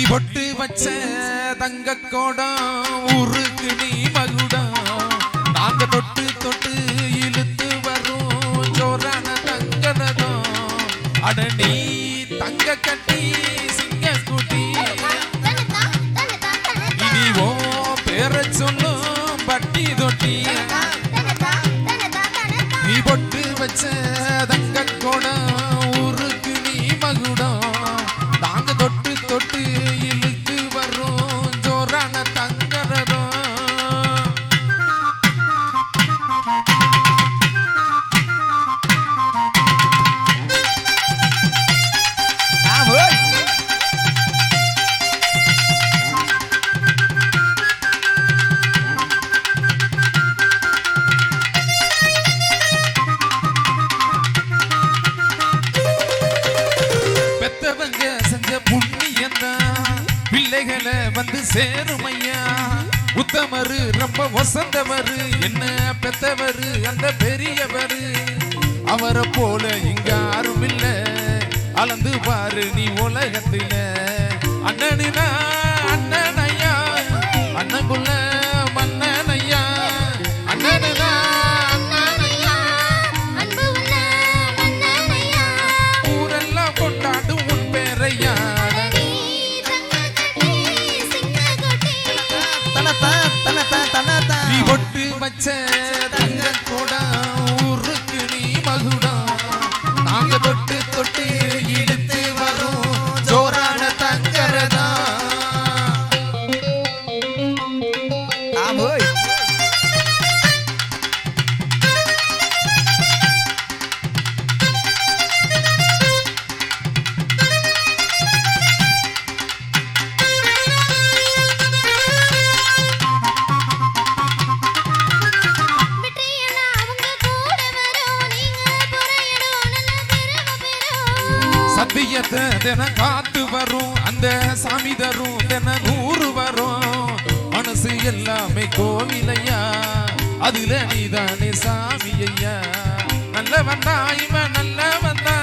பொட்டு வச்ச தங்க கோடம் ஊருக்கு நீ மகுடம் நாங்க தொட்டு தொட்டு இழுத்து வரும் ஜோரான தங்கனதம் அட நீ தங்க கட்டி சிங்க குட்டி இனி ஓ பேர சொல்லும் பட்டி தொட்டி நீ பொட்டு வச்ச தங்க கோடம் ஊருக்கு நீ மகுடம் நாங்க தொட்டு தொட்டு இழுத்து வரும் ஜோரான தங்கரதம் பெத்தவங்க செஞ்ச புண்ணியந்தான் பிள்ளைகளை வந்து சேருமையா உத்தமரு ரொம்ப வசந்தவரு என்ன பெத்தவரு அந்த பெரியவரு அவரை போல இங்க யாரும் இல்ல அளந்து பாரு நீ உலகத்துல அண்ணனுனா அண்ணனையா அண்ணனுக்குள்ள மன்னனையா அண்ணனுனா ஊரெல்லாம் கொண்டாடும் உன் பேரையா நீ பொட்டு வச்ச தங்க கோடம் ஊருக்கு நீ மகுடம் நாங்க தொட்டு தொட்டு இழுத்து வரும் ஜோரான தங்கரதா சத்தியத்தை தினம் காத்து வரும் அந்த சாமி தரும் தினம் 100 வரும் மனசு எல்லாமே கோவிலையா அதுல நீதானே சாமி ஐயா நல்ல வந்தா இவன் நல்ல வந்தா